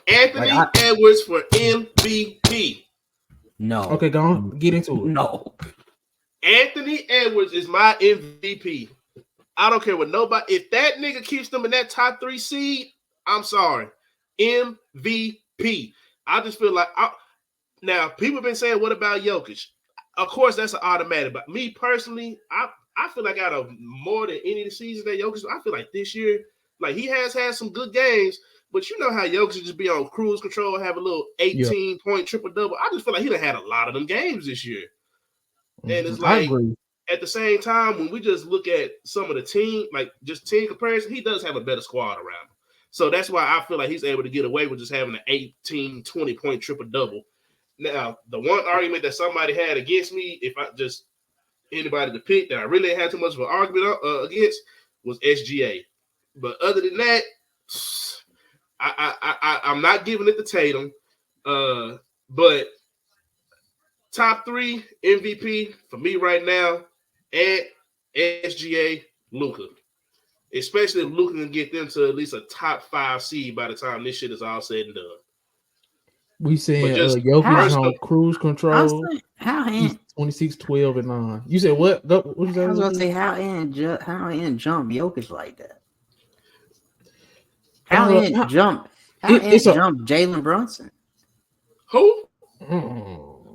Anthony Edwards for MVP. No. Okay, go on. Get into it. No. Anthony Edwards is my MVP. I don't care what nobody. If that nigga keeps them in that top 3 seed, I'm sorry. MVP. I just feel like now people have been saying, "What about Jokic?" Of course, that's an automatic. But me personally, I feel like out of more than any of the seasons that Jokic, I feel like this year, like he has had some good games. But you know how Jokic just be on cruise control, have a little 18-point triple-double. I just feel like he done had a lot of them games this year. And it's like, at the same time, when we just look at some of the team, like just team comparison, he does have a better squad around him. So that's why I feel like he's able to get away with just having an 18, 20-point triple-double. Now, the one argument that somebody had against me, if I just anybody to pick that I really ain't had too much of an argument against, was SGA. But other than that, I'm not giving it to Tatum, but top 3 MVP for me right now, and SGA, Luka. Especially if Luka can get them to at least a top 5 seed by the time this shit is all said and done. We saying Jokic on cruise control. How he's 26, 12, and 9. You said what? What you I was gonna say how in jump Jokic like that. How in jump Jalen Brunson? Who?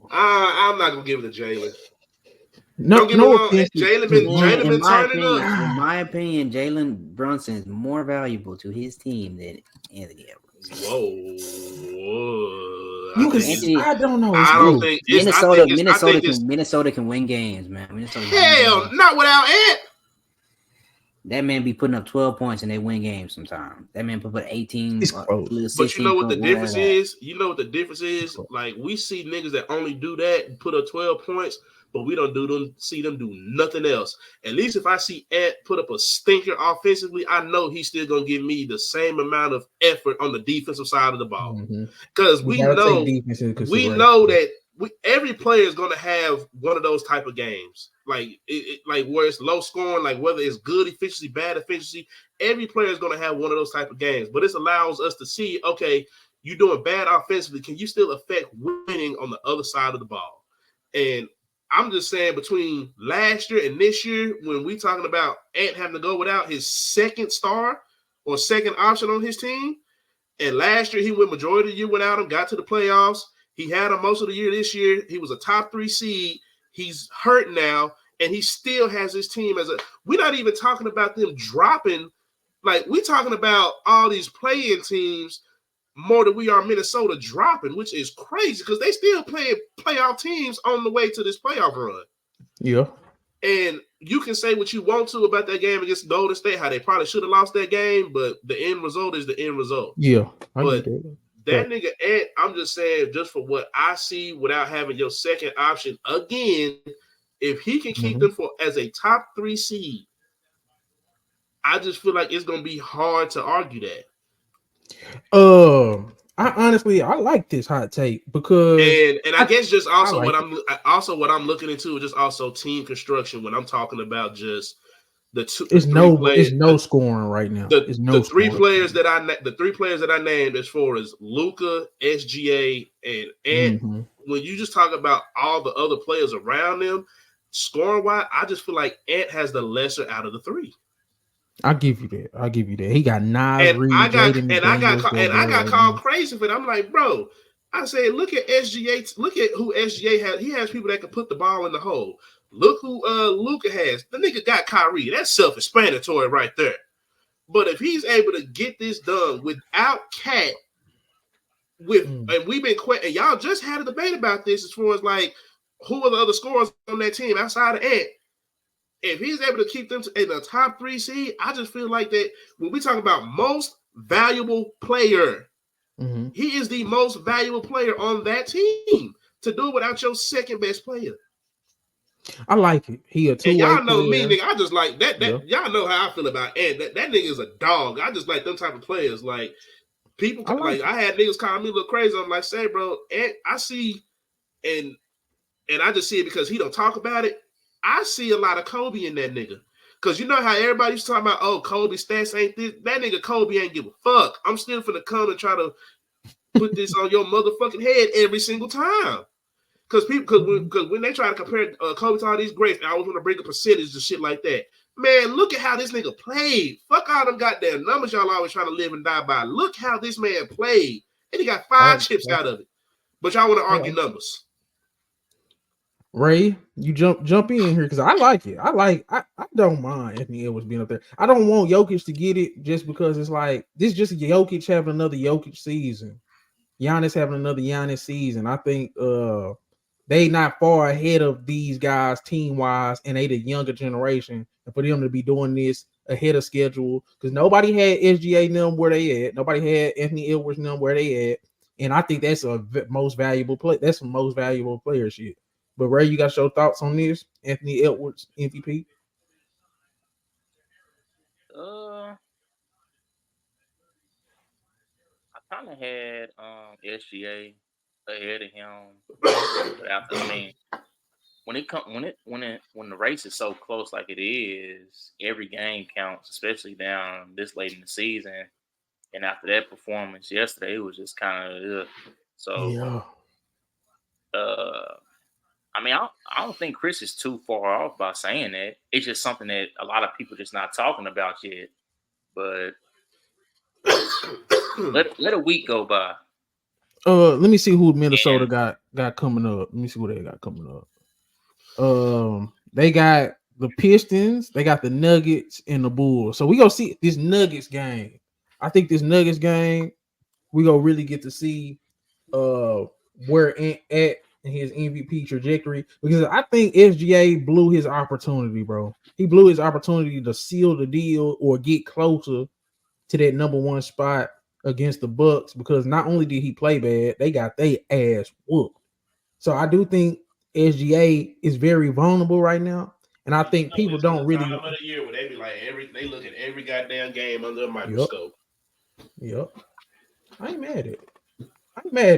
I'm not gonna give it to Jalen. No, Jalen been turning up. In my opinion, Jalen Brunson is more valuable to his team than Anthony Edwards. Whoa. I don't know. I don't think Minnesota can win games, man. Hell, not without Ant. That man be putting up 12 points and they win games sometimes. That man put 18. But you know what the difference is? You know what the difference is? Like, we see niggas that only do that and put up 12 points, but we don't see them do nothing else. At least if I see Ant put up a stinker offensively, I know he's still going to give me the same amount of effort on the defensive side of the ball. Because we know that every player is going to have one of those type of games. Like like where it's low scoring, like whether it's good efficiency, bad efficiency, every player is going to have one of those type of games. But this allows us to see, okay, you're doing bad offensively. Can you still affect winning on the other side of the ball? And I'm just saying between last year and this year, when we talking about Ant having to go without his second star or second option on his team, and last year he went majority of the year without him, got to the playoffs. He had him most of the year this year. He was a top 3 seed. He's hurt now, and he still has his team as a – we're not even talking about them dropping. Like, we're talking about all these play-in teams more than we are Minnesota dropping, which is crazy because they still playing playoff teams on the way to this playoff run. Yeah. And you can say what you want to about that game against Golden State, how they probably should have lost that game, but the end result is the end result. Yeah. But that nigga Ant, I'm just saying, just for what I see, without having your second option again, if he can keep them as a top 3 seed, I just feel like it's gonna be hard to argue that. I like this hot take because and I guess just also what I'm looking into, just also team construction when I'm talking about just the no scoring right now. The three players that I named as far as Luka, SGA, and Ant. When you just talk about all the other players around them, scoring wise, I just feel like Ant has the lesser out of the 3. I'll give you that. He got 9. And I got called crazy for that. I'm like, bro. I say, look at SGA. Look at who SGA has. He has people that can put the ball in the hole. Look who Luka has. The nigga got Kyrie. That's self-explanatory right there. But if he's able to get this done without Cat, and we've been and y'all just had a debate about this as far as like who are the other scorers on that team outside of Ant. If he's able to keep them in the top 3 seed, I just feel like that when we talk about most valuable player, he is the most valuable player on that team to do it without your second best player. I like it. He a two-way and y'all know player. me, nigga. I just like that. Y'all know how I feel about Ed. That nigga is a dog. I just like them type of players. Like people, I had niggas calling me a little crazy. I'm like, say, bro, Ed, I see, and I just see it because he don't talk about it. I see a lot of Kobe in that nigga. Because you know how everybody's talking about, oh, Kobe stats ain't this. That nigga Kobe ain't give a fuck. I'm still finna come and try to put this on your motherfucking head every single time. Because when they try to compare Kobe to all these greats, I always want to bring a percentage and shit like that. Man, look at how this nigga played. Fuck all them goddamn numbers y'all always trying to live and die by. Look how this man played. And he got 5 chips out of it. But y'all want to argue numbers. Ray, you jump in here because I like it. I don't mind Anthony Edwards being up there. I don't want Jokic to get it just because it's like this just Jokic having another Jokic season. Giannis having another Giannis season. I think they not far ahead of these guys team-wise, and they the younger generation. And for them to be doing this ahead of schedule, because nobody had SGA them where they at. Nobody had Anthony Edwards them where they at. And I think that's most valuable play. That's some most valuable player shit. But Ray, you got your thoughts on this? Anthony Edwards MVP? I kind of had SGA ahead of him. But after, I mean, when the race is so close like it is, every game counts, especially down this late in the season. And after that performance yesterday, it was just kind of so. Yeah. I mean, I don't think Chris is too far off by saying that. It's just something that a lot of people just not talking about yet. But let a week go by. Let me see who Minnesota got coming up. Let me see who they got coming up. They got the Pistons, they got the Nuggets, and the Bulls. So we gonna see this Nuggets game. I think this Nuggets game, we gonna really get to see where at in his MVP trajectory, because I think SGA blew his opportunity, bro. He blew his opportunity to seal the deal or get closer to that number 1 spot against the Bucks, because not only did he play bad, they got their ass whooped. So I do think SGA is very vulnerable right now, and I think people don't really. Time of the year where they be like they look at every goddamn game under a microscope. Yep. I ain't mad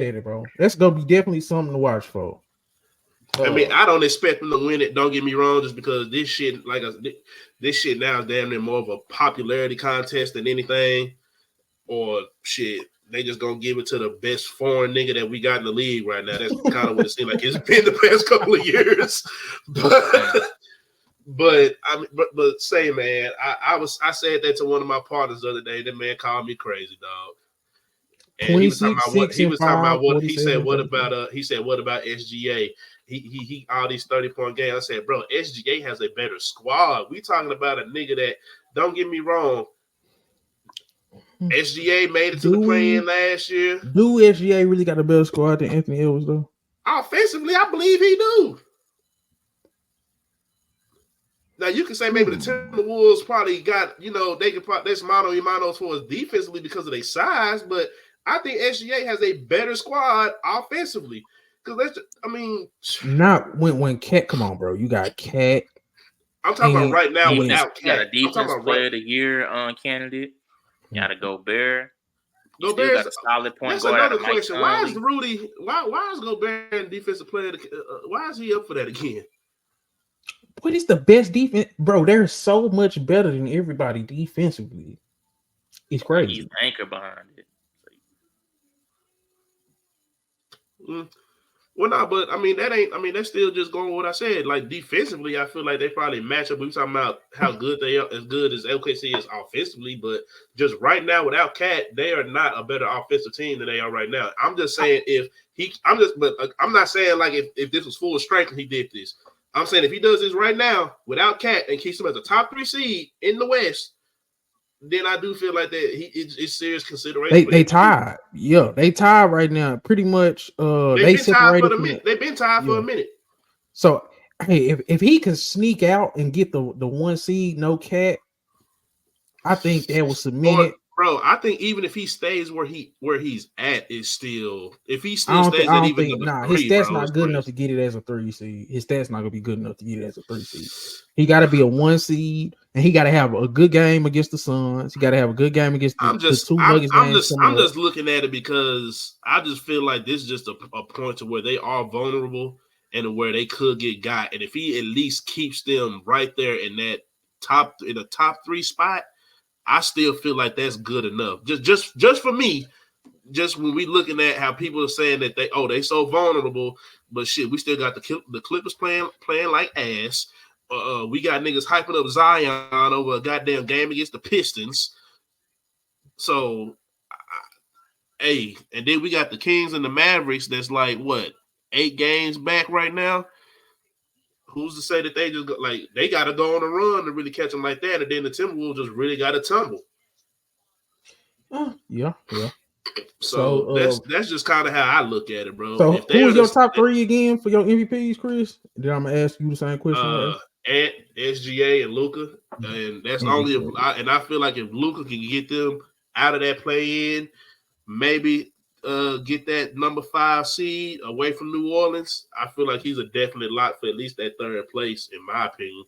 at it, bro. That's gonna be definitely something to watch for. I mean, I don't expect them to win it. Don't get me wrong, just because this shit, this shit now is damn near more of a popularity contest than anything. Or shit, they just gonna give it to the best foreign nigga that we got in the league right now. That's kind of what it seems like it's been the past couple of years. But say, man, I said that to one of my partners the other day. That man called me crazy, dog. And he was talking about what he said. What about SGA? He all these 30-point games. I said, bro, SGA has a better squad. We talking about a nigga that, don't get me wrong, SGA made it to the play-in last year. Do SGA really got a better squad than Anthony Edwards though? Offensively, I believe he do. Now you can say maybe the Timberwolves probably got, they could probably there's mano for us defensively because of their size, but I think SGA has a better squad offensively. Because not when Cat, come on, bro. You got Cat. I'm talking about right now without Cat. You got a defense player of the year candidate. You got to Gobert. Gobert got a solid point. That's another question. Why is Rudy? Why is Gobert defensive player? Why is he up for that again? What is the best defense, bro? They're so much better than everybody defensively. It's crazy. He's anchor behind it. Well, no, but that's still just going with what I said. Like defensively, I feel like they probably match up. We were talking about how good they are, as good as OKC is offensively, but just right now without Cat, they are not a better offensive team than they are right now. I'm just saying I'm not saying like if this was full strength and he did this. I'm saying if he does this right now without Cat and keeps him as a top 3 seed in the West, then I do feel like that it's serious consideration. They tied. Yeah, they tied right now. Pretty much they've been tied for a minute. So hey, if he can sneak out and get the 1 seed, no Cat, I think that will submit it. Bro, I think even if he stays where he's at, is still if he still stays at even his stats not good enough to get it as a 3 seed. His stats not gonna be good enough to get it as a 3 seed. He got to be a 1 seed, and he got to have a good game against the Suns. He got to have a good game against the 2 Nuggets. I'm just looking at it because I just feel like this is just a point to where they are vulnerable and where they could get got. And if he at least keeps them right there in the top 3 spot, I still feel like that's good enough. Just for me, just when we looking at how people are saying that they so vulnerable, but shit, we still got the Clippers playing like ass. We got niggas hyping up Zion over a goddamn game against the Pistons. So, hey, and then we got the Kings and the Mavericks. That's like what 8 games back right now. Who's to say that they just they got to go on a run to really catch them like that, and then the Timberwolves just really got to tumble. Yeah. So that's just kind of how I look at it, bro. So who was your top 3 again for your MVPs, Chris? Then I'm gonna ask you the same question. Ant, SGA, and Luka, and that's only and I feel like if Luka can get them out of that play-in, maybe get that number 5 seed away from New Orleans, I feel like he's a definite lock for at least that 3rd place, in my opinion.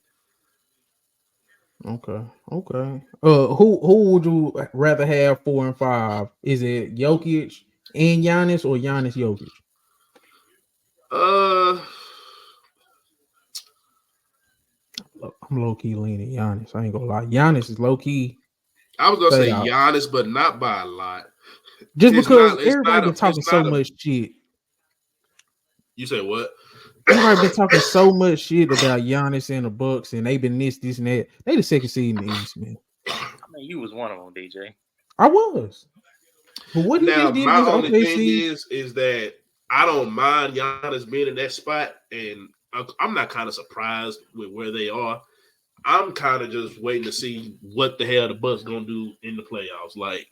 Okay. Who would you rather have 4 and 5? Is it Jokic and Giannis or Giannis Jokic? I'm low key leaning Giannis. I ain't gonna lie. Giannis is low key. I was gonna say Giannis, but not by a lot. Just because everybody been talking so much shit. You say what? Everybody been talking so much shit about Giannis and the Bucks, and they've been this and that. They the 2nd seed in the East, man. I mean, you was one of them, DJ. I was. But what now, my only thing is that I don't mind Giannis being in that spot, and I'm not kind of surprised with where they are. I'm kind of just waiting to see what the hell the Bucks gonna do in the playoffs. Like,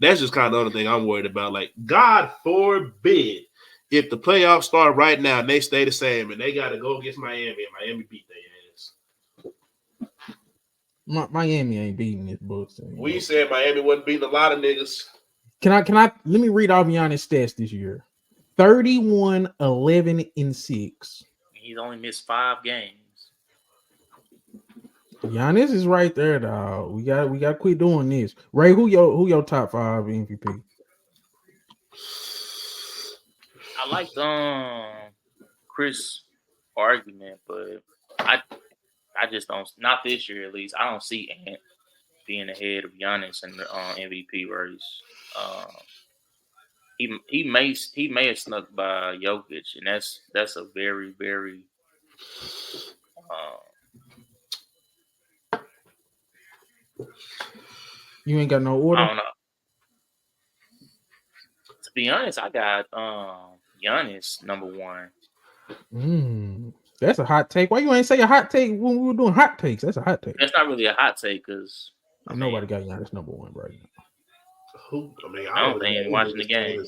that's just kind of the other thing I'm worried about. Like, God forbid if the playoffs start right now and they stay the same and they got to go against Miami and Miami beat their ass. Miami ain't beating this Bucks. We said Miami wasn't beating a lot of niggas. Can I let me read all Giannis stats this year. 31, 11, and 6. He's only missed 5 games. Giannis is right there, dog. We got to quit doing this. Ray, who your top 5 MVP? I like Chris' argument, but I just don't. Not this year, at least. I don't see Ant being ahead of Giannis in the MVP race. He may have snuck by Jokic, and that's a very, very you ain't got no order? I don't know. To be honest, I got Giannis number 1. That's a hot take. Why you ain't say a hot take when we were doing hot takes? That's a hot take. That's not really a hot take because nobody got Giannis number 1 right now. Who? I mean, I don't think watching the game.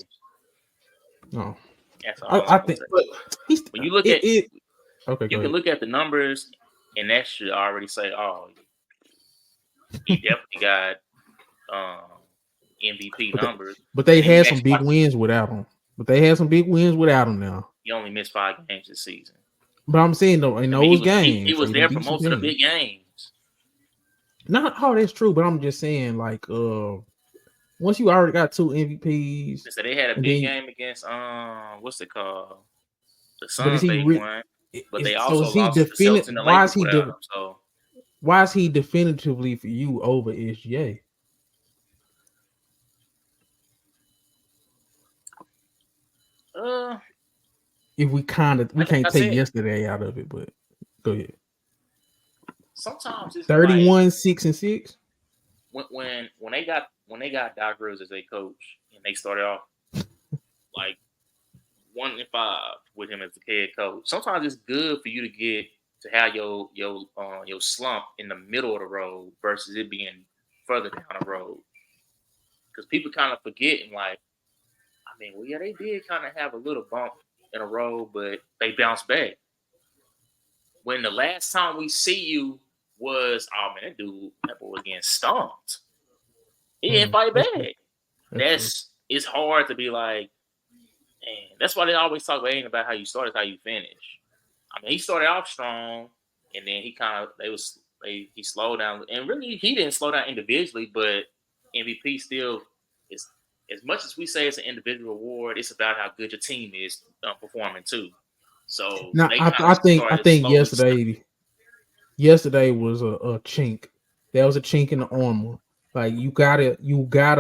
No, that's all I think. When you look at it, okay, you can look at the numbers, and that should already say, "Oh, he definitely got MVP numbers." But they had some big wins without him. Now. He only missed 5 games this season. But I'm saying though, in those games, he was there for most of the big games. That's true. But I'm just saying, like, once you already got 2 MVPs, so they had a big game against what's it called? The Suns. They won, but they also lost to the Celtics in the Lakers without him. So why is he definitively for you over SGA? If we can't take yesterday out of it, but go ahead. Sometimes it's 31, like, 6 and 6. When they got Doc Rivers as their coach and they started off like 1 and 5 with him as the head coach, sometimes it's good for you to have your slump in the middle of the road versus it being further down the road. Because people kind of forget and like, I mean, well, yeah, they did kind of have a little bump in a road, but they bounced back. When the last time we see you was, oh man, that boy was getting stomped. He didn't fight back. It's hard to be like, man. That's why they always talk about how you start is how you finish. I mean, he started off strong, and then he slowed down, and really he didn't slow down individually, but MVP still is. As much as we say it's an individual award, it's about how good your team is performing too. So now, I think yesterday was a chink. That was a chink in the armor Like you gotta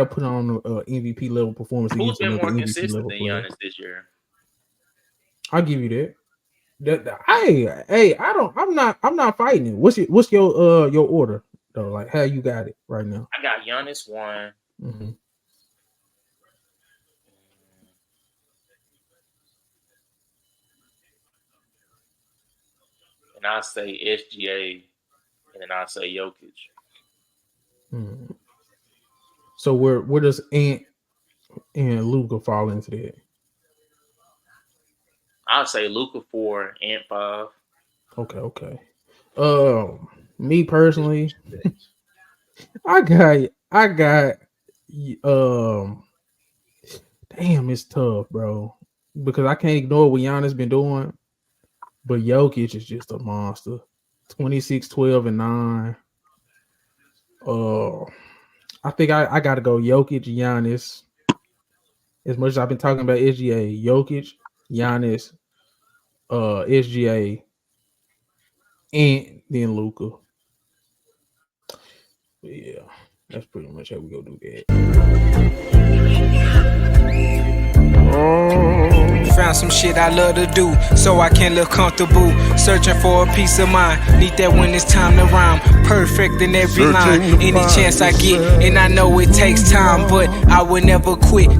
put on a MVP level performance Who's against been another more MVP consistent level than player. Giannis this year? I'll give you that. I'm not fighting it. What's your order though? Like how you got it right now? I got Giannis 1. Mm-hmm. And I say SGA, and then I say Jokic. Mm-hmm. So where does Ant and Luka fall into that? I'll say Luka 4, Ant 5. Okay. Me personally, I got damn, it's tough, bro. Because I can't ignore what Giannis been doing. But Jokic is just a monster. 26, 12, and 9. I think I gotta go Jokic, Giannis. As much as I've been talking about SGA, Jokic, Giannis, SGA, and then Luka. Yeah, that's pretty much how we go do that. Found some shit I love to do, so I can live comfortable. Searching for a peace of mind, need that when it's time to rhyme. Perfect in every line, any chance I get, and I know it takes time, but I will never quit.